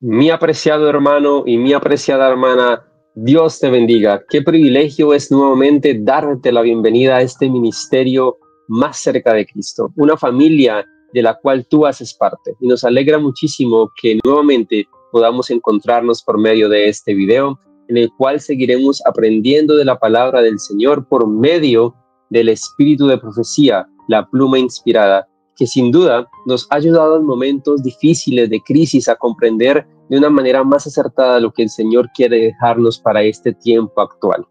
Mi apreciado hermano y mi apreciada hermana, Dios te bendiga. Qué privilegio es nuevamente darte la bienvenida a este ministerio más cerca de Cristo, una familia de la cual tú haces parte. Y nos alegra muchísimo que nuevamente podamos encontrarnos por medio de este video, en el cual seguiremos aprendiendo de la palabra del Señor por medio del espíritu de profecía, la pluma inspirada, que sin duda nos ha ayudado en momentos difíciles de crisis a comprender de una manera más acertada lo que el Señor quiere dejarnos para este tiempo actual.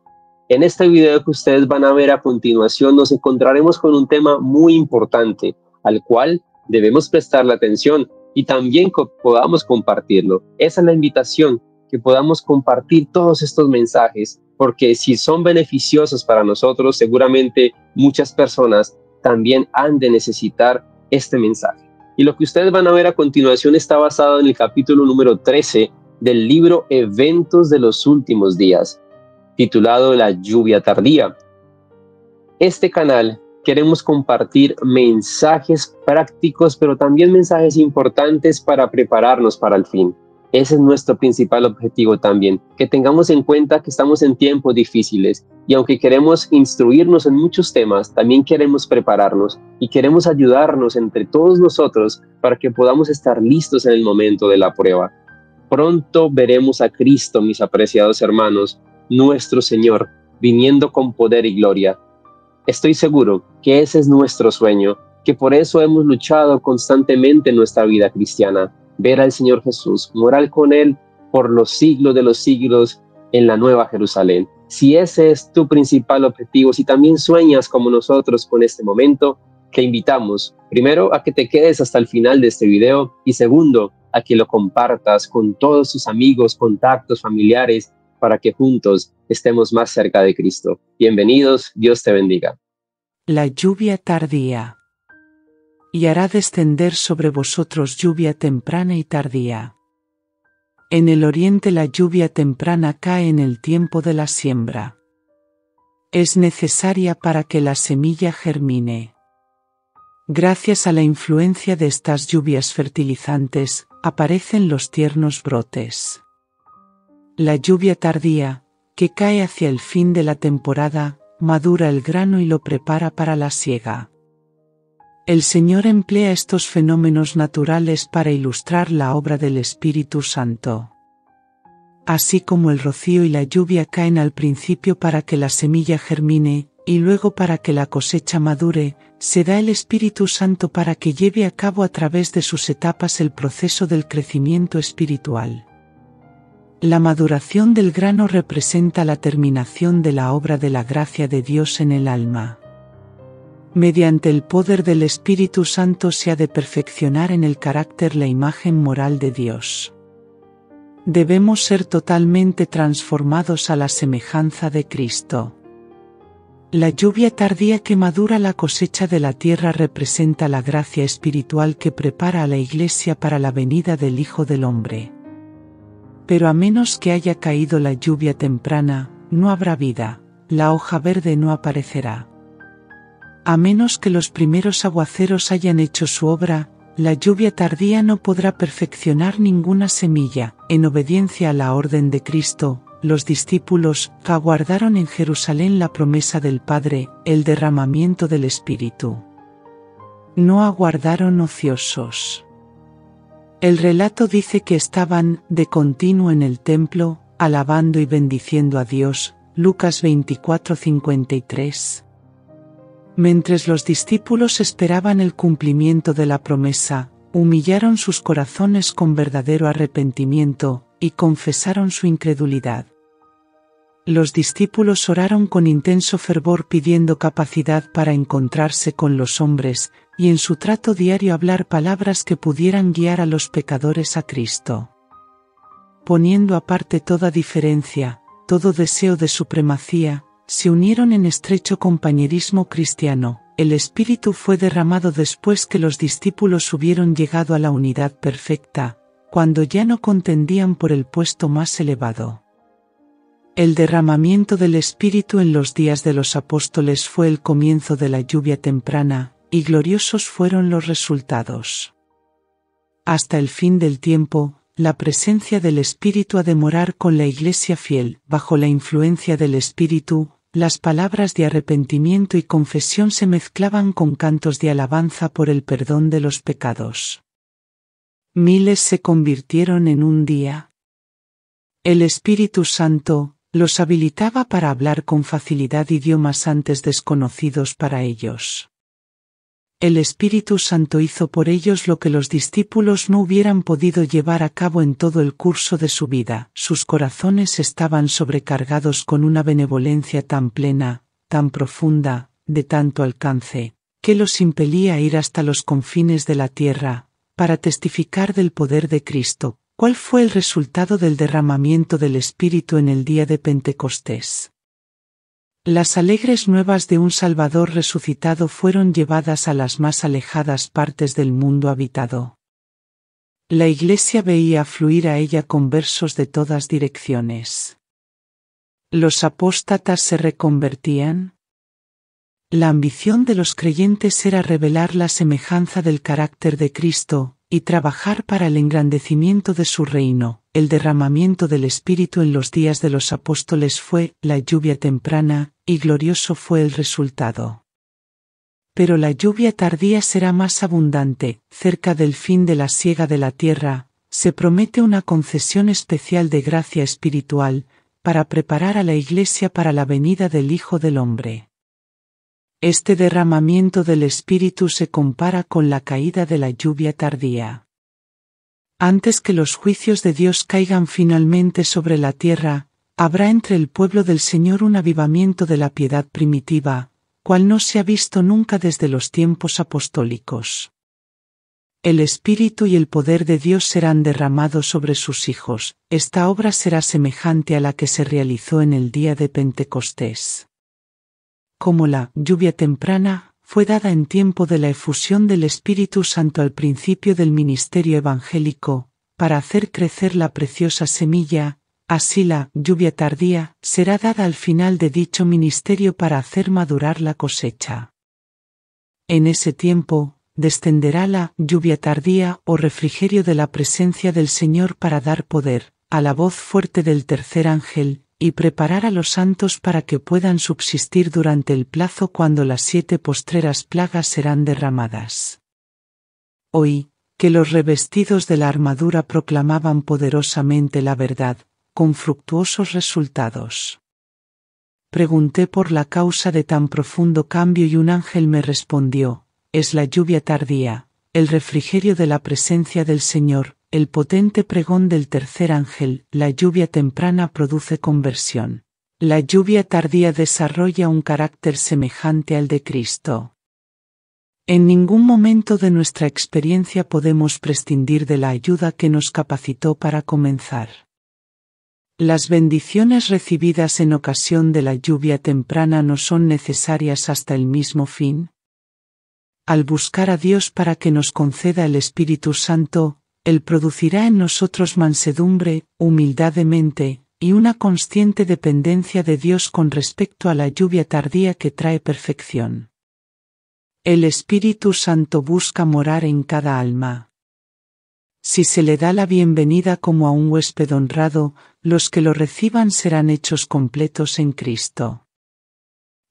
En este video que ustedes van a ver a continuación nos encontraremos con un tema muy importante al cual debemos prestarle atención y también podamos compartirlo. Esa es la invitación, que podamos compartir todos estos mensajes, porque si son beneficiosos para nosotros, seguramente muchas personas también han de necesitar este mensaje. Y lo que ustedes van a ver a continuación está basado en el capítulo número 13 del libro Eventos de los Últimos Días, titulado La lluvia tardía. Este canal queremos compartir mensajes prácticos, pero también mensajes importantes para prepararnos para el fin. Ese es nuestro principal objetivo también, que tengamos en cuenta que estamos en tiempos difíciles y aunque queremos instruirnos en muchos temas, también queremos prepararnos y queremos ayudarnos entre todos nosotros para que podamos estar listos en el momento de la prueba. Pronto veremos a Cristo, mis apreciados hermanos, nuestro Señor, viniendo con poder y gloria. Estoy seguro que ese es nuestro sueño, que por eso hemos luchado constantemente en nuestra vida cristiana. Ver al Señor Jesús, morar con Él por los siglos de los siglos en la Nueva Jerusalén. Si ese es tu principal objetivo, si también sueñas como nosotros con este momento, te invitamos, primero, a que te quedes hasta el final de este video y segundo, a que lo compartas con todos tus amigos, contactos, familiares, para que juntos estemos más cerca de Cristo. Bienvenidos, Dios te bendiga. La lluvia tardía. Y hará descender sobre vosotros lluvia temprana y tardía. En el oriente la lluvia temprana cae en el tiempo de la siembra. Es necesaria para que la semilla germine. Gracias a la influencia de estas lluvias fertilizantes, aparecen los tiernos brotes. La lluvia tardía, que cae hacia el fin de la temporada, madura el grano y lo prepara para la siega. El Señor emplea estos fenómenos naturales para ilustrar la obra del Espíritu Santo. Así como el rocío y la lluvia caen al principio para que la semilla germine, y luego para que la cosecha madure, se da el Espíritu Santo para que lleve a cabo a través de sus etapas el proceso del crecimiento espiritual. La maduración del grano representa la terminación de la obra de la gracia de Dios en el alma. Mediante el poder del Espíritu Santo se ha de perfeccionar en el carácter la imagen moral de Dios. Debemos ser totalmente transformados a la semejanza de Cristo. La lluvia tardía que madura la cosecha de la tierra representa la gracia espiritual que prepara a la Iglesia para la venida del Hijo del Hombre. Pero a menos que haya caído la lluvia temprana, no habrá vida, la hoja verde no aparecerá. A menos que los primeros aguaceros hayan hecho su obra, la lluvia tardía no podrá perfeccionar ninguna semilla. En obediencia a la orden de Cristo, los discípulos aguardaron en Jerusalén la promesa del Padre, el derramamiento del Espíritu. No aguardaron ociosos. El relato dice que estaban de continuo en el templo, alabando y bendiciendo a Dios, Lucas 24:53. Mientras los discípulos esperaban el cumplimiento de la promesa, humillaron sus corazones con verdadero arrepentimiento, y confesaron su incredulidad. Los discípulos oraron con intenso fervor pidiendo capacidad para encontrarse con los hombres, y en su trato diario hablar palabras que pudieran guiar a los pecadores a Cristo. Poniendo aparte toda diferencia, todo deseo de supremacía, se unieron en estrecho compañerismo cristiano. El Espíritu fue derramado después que los discípulos hubieron llegado a la unidad perfecta, cuando ya no contendían por el puesto más elevado. El derramamiento del Espíritu en los días de los apóstoles fue el comienzo de la lluvia temprana, y gloriosos fueron los resultados. Hasta el fin del tiempo, la presencia del Espíritu a demorar con la Iglesia fiel. Bajo la influencia del Espíritu, las palabras de arrepentimiento y confesión se mezclaban con cantos de alabanza por el perdón de los pecados. Miles se convirtieron en un día. El Espíritu Santo los habilitaba para hablar con facilidad idiomas antes desconocidos para ellos. El Espíritu Santo hizo por ellos lo que los discípulos no hubieran podido llevar a cabo en todo el curso de su vida. Sus corazones estaban sobrecargados con una benevolencia tan plena, tan profunda, de tanto alcance, que los impelía a ir hasta los confines de la tierra, para testificar del poder de Cristo. ¿Cuál fue el resultado del derramamiento del Espíritu en el día de Pentecostés? Las alegres nuevas de un Salvador resucitado fueron llevadas a las más alejadas partes del mundo habitado. La Iglesia veía fluir a ella conversos de todas direcciones. ¿Los apóstatas se reconvertían? La ambición de los creyentes era revelar la semejanza del carácter de Cristo, y trabajar para el engrandecimiento de su reino. El derramamiento del Espíritu en los días de los apóstoles fue la lluvia temprana, y glorioso fue el resultado. Pero la lluvia tardía será más abundante. Cerca del fin de la siega de la tierra, se promete una concesión especial de gracia espiritual, para preparar a la Iglesia para la venida del Hijo del Hombre. Este derramamiento del Espíritu se compara con la caída de la lluvia tardía. Antes que los juicios de Dios caigan finalmente sobre la tierra, habrá entre el pueblo del Señor un avivamiento de la piedad primitiva, cual no se ha visto nunca desde los tiempos apostólicos. El Espíritu y el poder de Dios serán derramados sobre sus hijos. Esta obra será semejante a la que se realizó en el día de Pentecostés. Como la lluvia temprana fue dada en tiempo de la efusión del Espíritu Santo al principio del ministerio evangélico, para hacer crecer la preciosa semilla, así la lluvia tardía será dada al final de dicho ministerio para hacer madurar la cosecha. En ese tiempo, descenderá la lluvia tardía o refrigerio de la presencia del Señor para dar poder a la voz fuerte del tercer ángel, y preparar a los santos para que puedan subsistir durante el plazo cuando las 7 postreras plagas serán derramadas. Oí que los revestidos de la armadura proclamaban poderosamente la verdad, con fructuosos resultados. Pregunté por la causa de tan profundo cambio y un ángel me respondió: es la lluvia tardía, el refrigerio de la presencia del Señor. El potente pregón del tercer ángel. La lluvia temprana produce conversión. La lluvia tardía desarrolla un carácter semejante al de Cristo. En ningún momento de nuestra experiencia podemos prescindir de la ayuda que nos capacitó para comenzar. Las bendiciones recibidas en ocasión de la lluvia temprana no son necesarias hasta el mismo fin. Al buscar a Dios para que nos conceda el Espíritu Santo, Él producirá en nosotros mansedumbre, humildad de mente, y una consciente dependencia de Dios con respecto a la lluvia tardía que trae perfección. El Espíritu Santo busca morar en cada alma. Si se le da la bienvenida como a un huésped honrado, los que lo reciban serán hechos completos en Cristo.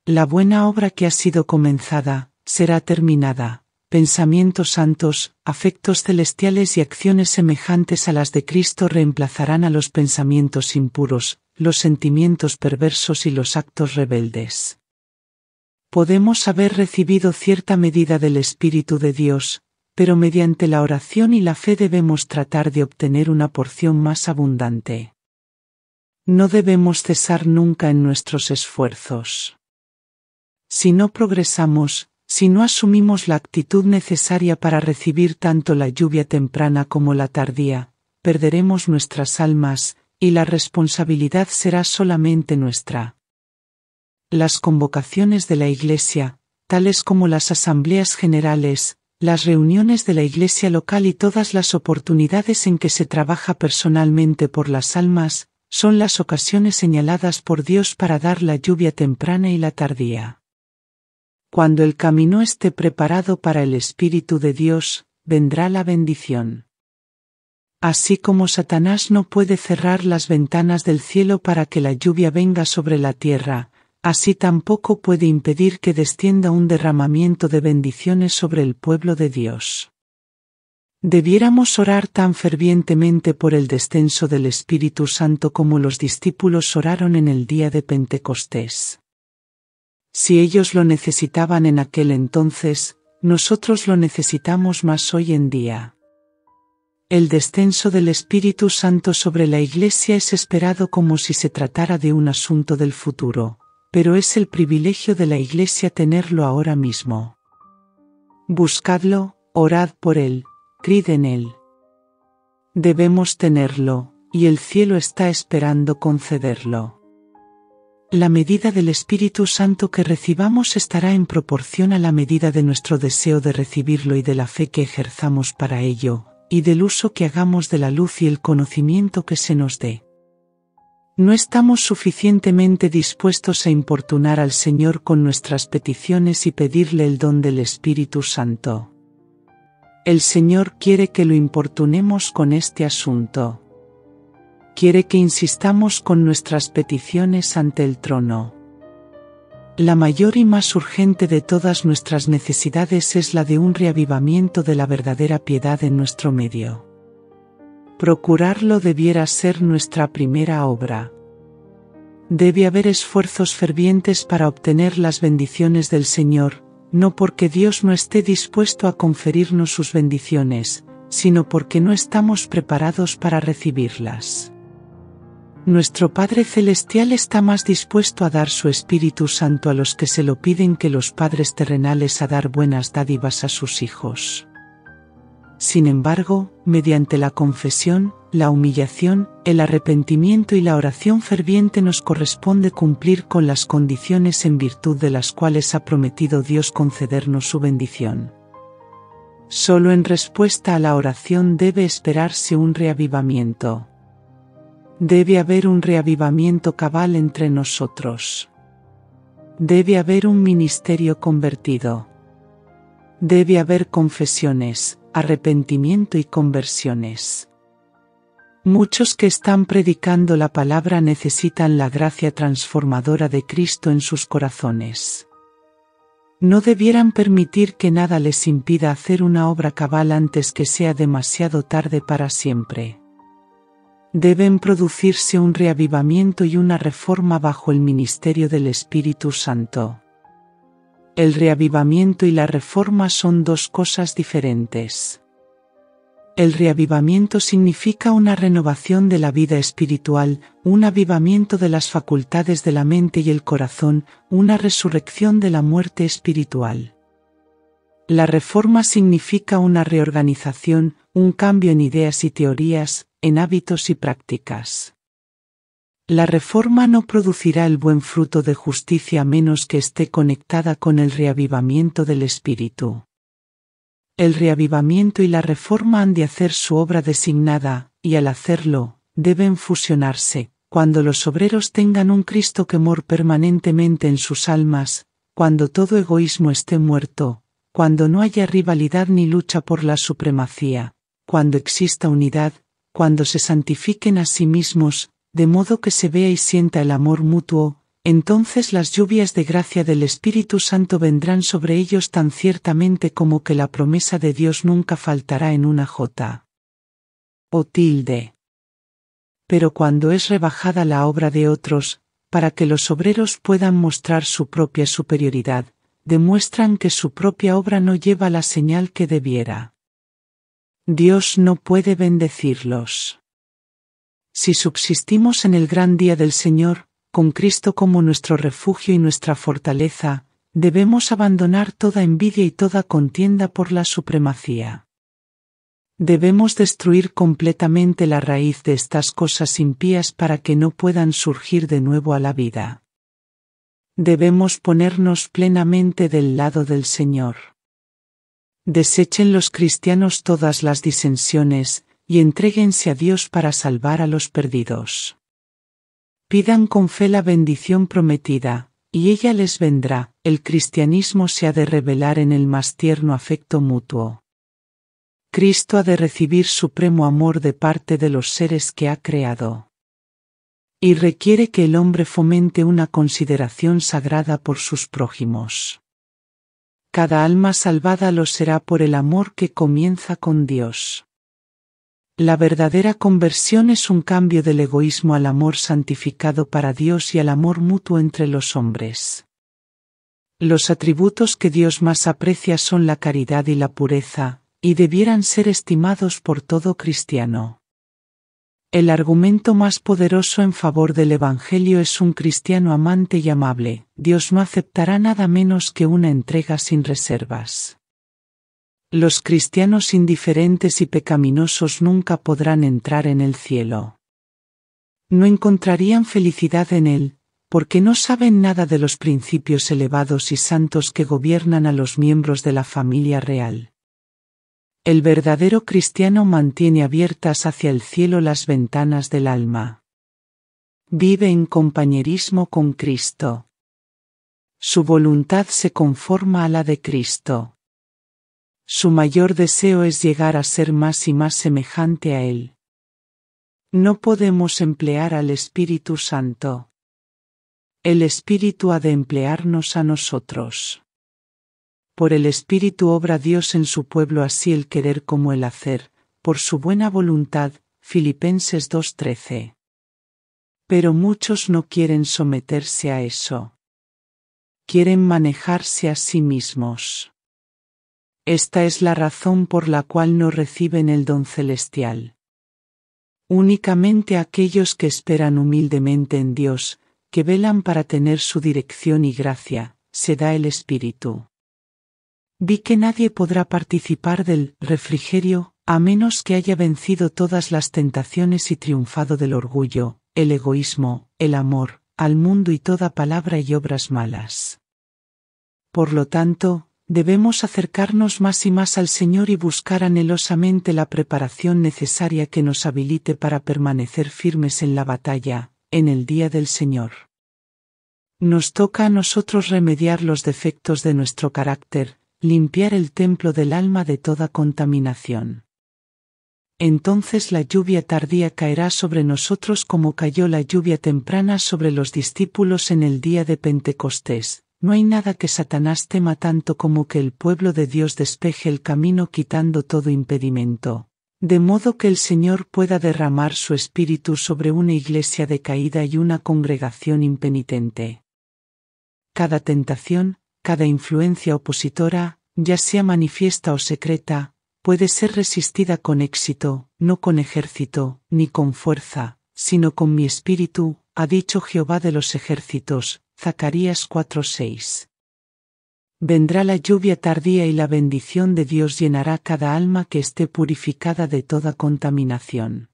La buena obra que ha sido comenzada, será terminada. Pensamientos santos, afectos celestiales y acciones semejantes a las de Cristo reemplazarán a los pensamientos impuros, los sentimientos perversos y los actos rebeldes. Podemos haber recibido cierta medida del Espíritu de Dios, pero mediante la oración y la fe debemos tratar de obtener una porción más abundante. No debemos cesar nunca en nuestros esfuerzos. Si no progresamos, si no asumimos la actitud necesaria para recibir tanto la lluvia temprana como la tardía, perderemos nuestras almas, y la responsabilidad será solamente nuestra. Las convocaciones de la Iglesia, tales como las asambleas generales, las reuniones de la Iglesia local y todas las oportunidades en que se trabaja personalmente por las almas, son las ocasiones señaladas por Dios para dar la lluvia temprana y la tardía. Cuando el camino esté preparado para el Espíritu de Dios, vendrá la bendición. Así como Satanás no puede cerrar las ventanas del cielo para que la lluvia venga sobre la tierra, así tampoco puede impedir que descienda un derramamiento de bendiciones sobre el pueblo de Dios. Debiéramos orar tan fervientemente por el descenso del Espíritu Santo como los discípulos oraron en el día de Pentecostés. Si ellos lo necesitaban en aquel entonces, nosotros lo necesitamos más hoy en día. El descenso del Espíritu Santo sobre la Iglesia es esperado como si se tratara de un asunto del futuro, pero es el privilegio de la Iglesia tenerlo ahora mismo. Buscadlo, orad por él, creed en él. Debemos tenerlo, y el cielo está esperando concederlo. La medida del Espíritu Santo que recibamos estará en proporción a la medida de nuestro deseo de recibirlo y de la fe que ejerzamos para ello, y del uso que hagamos de la luz y el conocimiento que se nos dé. No estamos suficientemente dispuestos a importunar al Señor con nuestras peticiones y pedirle el don del Espíritu Santo. El Señor quiere que lo importunemos con este asunto. Quiere que insistamos con nuestras peticiones ante el trono. La mayor y más urgente de todas nuestras necesidades es la de un reavivamiento de la verdadera piedad en nuestro medio. Procurarlo debiera ser nuestra primera obra. Debe haber esfuerzos fervientes para obtener las bendiciones del Señor, no porque Dios no esté dispuesto a conferirnos sus bendiciones, sino porque no estamos preparados para recibirlas. Nuestro Padre Celestial está más dispuesto a dar su Espíritu Santo a los que se lo piden que los padres terrenales a dar buenas dádivas a sus hijos. Sin embargo, mediante la confesión, la humillación, el arrepentimiento y la oración ferviente nos corresponde cumplir con las condiciones en virtud de las cuales ha prometido Dios concedernos su bendición. Solo en respuesta a la oración debe esperarse un reavivamiento. Debe haber un reavivamiento cabal entre nosotros. Debe haber un ministerio convertido. Debe haber confesiones, arrepentimiento y conversiones. Muchos que están predicando la palabra necesitan la gracia transformadora de Cristo en sus corazones. No debieran permitir que nada les impida hacer una obra cabal antes que sea demasiado tarde para siempre. Deben producirse un reavivamiento y una reforma bajo el ministerio del Espíritu Santo. El reavivamiento y la reforma son dos cosas diferentes. El reavivamiento significa una renovación de la vida espiritual, un avivamiento de las facultades de la mente y el corazón, una resurrección de la muerte espiritual. La reforma significa una reorganización, un cambio en ideas y teorías, en hábitos y prácticas. La reforma no producirá el buen fruto de justicia a menos que esté conectada con el reavivamiento del Espíritu. El reavivamiento y la reforma han de hacer su obra designada, y al hacerlo, deben fusionarse, cuando los obreros tengan un Cristo que mora permanentemente en sus almas, cuando todo egoísmo esté muerto, cuando no haya rivalidad ni lucha por la supremacía, cuando exista unidad, cuando se santifiquen a sí mismos, de modo que se vea y sienta el amor mutuo, entonces las lluvias de gracia del Espíritu Santo vendrán sobre ellos tan ciertamente como que la promesa de Dios nunca faltará en una jota o tilde. Pero cuando es rebajada la obra de otros, para que los obreros puedan mostrar su propia superioridad, demuestran que su propia obra no lleva la señal que debiera. Dios no puede bendecirlos. Si subsistimos en el gran día del Señor, con Cristo como nuestro refugio y nuestra fortaleza, debemos abandonar toda envidia y toda contienda por la supremacía. Debemos destruir completamente la raíz de estas cosas impías para que no puedan surgir de nuevo a la vida. Debemos ponernos plenamente del lado del Señor. Desechen los cristianos todas las disensiones, y entréguense a Dios para salvar a los perdidos. Pidan con fe la bendición prometida, y ella les vendrá. El cristianismo se ha de revelar en el más tierno afecto mutuo. Cristo ha de recibir supremo amor de parte de los seres que ha creado. Y requiere que el hombre fomente una consideración sagrada por sus prójimos. Cada alma salvada lo será por el amor que comienza con Dios. La verdadera conversión es un cambio del egoísmo al amor santificado para Dios y al amor mutuo entre los hombres. Los atributos que Dios más aprecia son la caridad y la pureza, y debieran ser estimados por todo cristiano. El argumento más poderoso en favor del Evangelio es un cristiano amante y amable. Dios no aceptará nada menos que una entrega sin reservas. Los cristianos indiferentes y pecaminosos nunca podrán entrar en el cielo. No encontrarían felicidad en él, porque no saben nada de los principios elevados y santos que gobiernan a los miembros de la familia real. El verdadero cristiano mantiene abiertas hacia el cielo las ventanas del alma. Vive en compañerismo con Cristo. Su voluntad se conforma a la de Cristo. Su mayor deseo es llegar a ser más y más semejante a Él. No podemos emplear al Espíritu Santo. El Espíritu ha de emplearnos a nosotros. Por el Espíritu obra Dios en su pueblo así el querer como el hacer, por su buena voluntad. Filipenses 2:13. Pero muchos no quieren someterse a eso. Quieren manejarse a sí mismos. Esta es la razón por la cual no reciben el don celestial. Únicamente aquellos que esperan humildemente en Dios, que velan para tener su dirección y gracia, se da el Espíritu. Vi que nadie podrá participar del refrigerio, a menos que haya vencido todas las tentaciones y triunfado del orgullo, el egoísmo, el amor, al mundo y toda palabra y obras malas. Por lo tanto, debemos acercarnos más y más al Señor y buscar anhelosamente la preparación necesaria que nos habilite para permanecer firmes en la batalla, en el día del Señor. Nos toca a nosotros remediar los defectos de nuestro carácter, limpiar el templo del alma de toda contaminación. Entonces la lluvia tardía caerá sobre nosotros como cayó la lluvia temprana sobre los discípulos en el día de Pentecostés. No hay nada que Satanás tema tanto como que el pueblo de Dios despeje el camino quitando todo impedimento, de modo que el Señor pueda derramar su espíritu sobre una iglesia decaída y una congregación impenitente. Cada tentación, cada influencia opositora, ya sea manifiesta o secreta, puede ser resistida con éxito, no con ejército, ni con fuerza, sino con mi espíritu, ha dicho Jehová de los ejércitos. Zacarías 4:6. Vendrá la lluvia tardía y la bendición de Dios llenará cada alma que esté purificada de toda contaminación.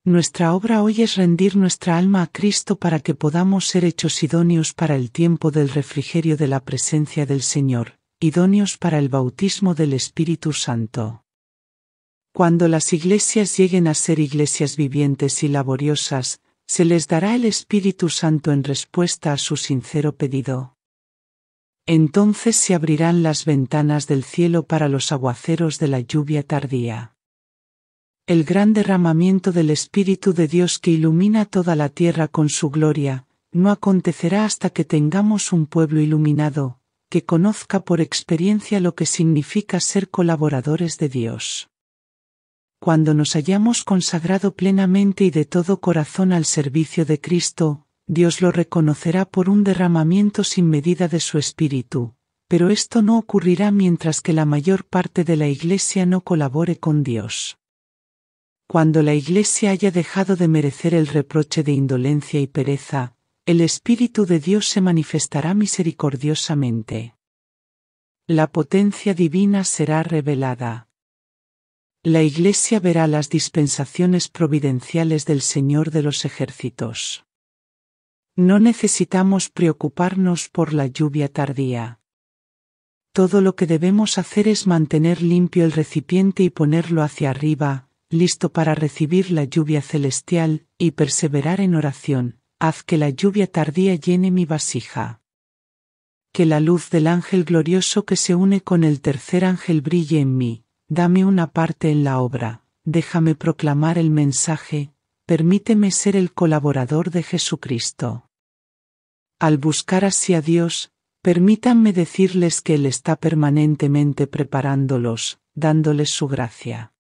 Nuestra obra hoy es rendir nuestra alma a Cristo para que podamos ser hechos idóneos para el tiempo del refrigerio de la presencia del Señor, idóneos para el bautismo del Espíritu Santo. Cuando las iglesias lleguen a ser iglesias vivientes y laboriosas, se les dará el Espíritu Santo en respuesta a su sincero pedido. Entonces se abrirán las ventanas del cielo para los aguaceros de la lluvia tardía. El gran derramamiento del Espíritu de Dios que ilumina toda la tierra con su gloria, no acontecerá hasta que tengamos un pueblo iluminado, que conozca por experiencia lo que significa ser colaboradores de Dios. Cuando nos hayamos consagrado plenamente y de todo corazón al servicio de Cristo, Dios lo reconocerá por un derramamiento sin medida de su Espíritu, pero esto no ocurrirá mientras que la mayor parte de la Iglesia no colabore con Dios. Cuando la Iglesia haya dejado de merecer el reproche de indolencia y pereza, el Espíritu de Dios se manifestará misericordiosamente. La potencia divina será revelada. La Iglesia verá las dispensaciones providenciales del Señor de los ejércitos. No necesitamos preocuparnos por la lluvia tardía. Todo lo que debemos hacer es mantener limpio el recipiente y ponerlo hacia arriba, listo para recibir la lluvia celestial, y perseverar en oración. Haz que la lluvia tardía llene mi vasija. Que la luz del ángel glorioso que se une con el tercer ángel brille en mí, dame una parte en la obra, déjame proclamar el mensaje, permíteme ser el colaborador de Jesucristo. Al buscar así a Dios, permítanme decirles que Él está permanentemente preparándolos, dándoles su gracia.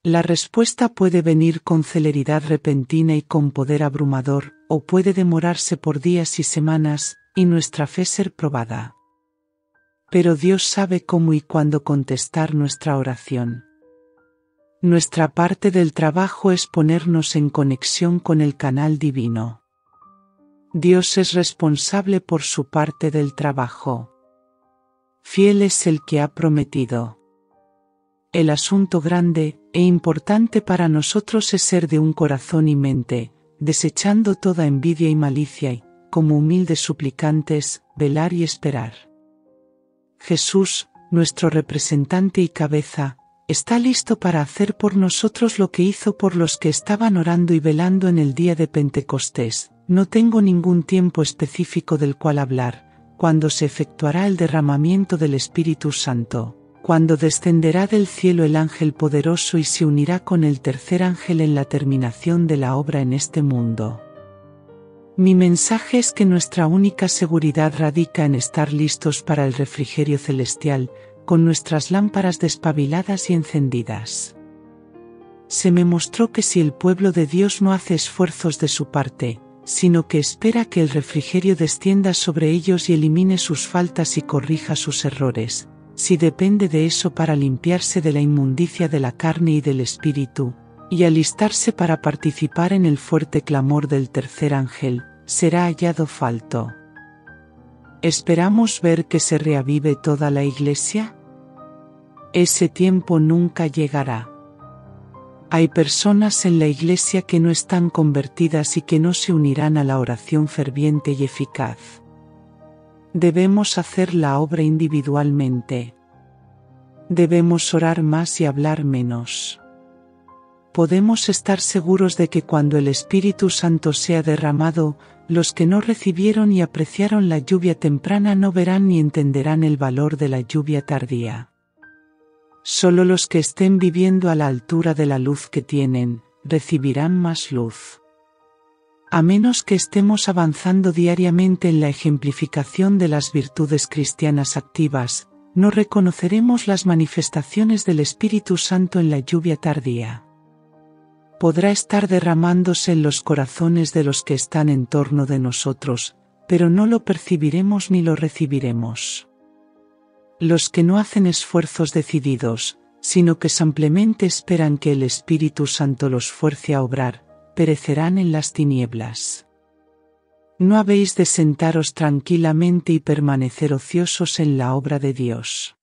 La respuesta puede venir con celeridad repentina y con poder abrumador, o puede demorarse por días y semanas, y nuestra fe ser probada. Pero Dios sabe cómo y cuándo contestar nuestra oración. Nuestra parte del trabajo es ponernos en conexión con el canal divino. Dios es responsable por su parte del trabajo. Fiel es el que ha prometido. El asunto grande e importante para nosotros es ser de un corazón y mente, desechando toda envidia y malicia y, como humildes suplicantes, velar y esperar. Jesús, nuestro representante y cabeza, está listo para hacer por nosotros lo que hizo por los que estaban orando y velando en el día de Pentecostés. No tengo ningún tiempo específico del cual hablar, cuando se efectuará el derramamiento del Espíritu Santo, cuando descenderá del cielo el ángel poderoso y se unirá con el tercer ángel en la terminación de la obra en este mundo. Mi mensaje es que nuestra única seguridad radica en estar listos para el refrigerio celestial, con nuestras lámparas despabiladas y encendidas. Se me mostró que si el pueblo de Dios no hace esfuerzos de su parte, sino que espera que el refrigerio descienda sobre ellos y elimine sus faltas y corrija sus errores, si depende de eso para limpiarse de la inmundicia de la carne y del espíritu, y alistarse para participar en el fuerte clamor del tercer ángel, será hallado falto. ¿Esperamos ver que se reavive toda la Iglesia? Ese tiempo nunca llegará. Hay personas en la Iglesia que no están convertidas y que no se unirán a la oración ferviente y eficaz. Debemos hacer la obra individualmente. Debemos orar más y hablar menos. Podemos estar seguros de que cuando el Espíritu Santo sea derramado, los que no recibieron y apreciaron la lluvia temprana no verán ni entenderán el valor de la lluvia tardía. Solo los que estén viviendo a la altura de la luz que tienen, recibirán más luz. A menos que estemos avanzando diariamente en la ejemplificación de las virtudes cristianas activas, no reconoceremos las manifestaciones del Espíritu Santo en la lluvia tardía. Podrá estar derramándose en los corazones de los que están en torno de nosotros, pero no lo percibiremos ni lo recibiremos. Los que no hacen esfuerzos decididos, sino que simplemente esperan que el Espíritu Santo los fuerce a obrar, perecerán en las tinieblas. No habéis de sentaros tranquilamente y permanecer ociosos en la obra de Dios.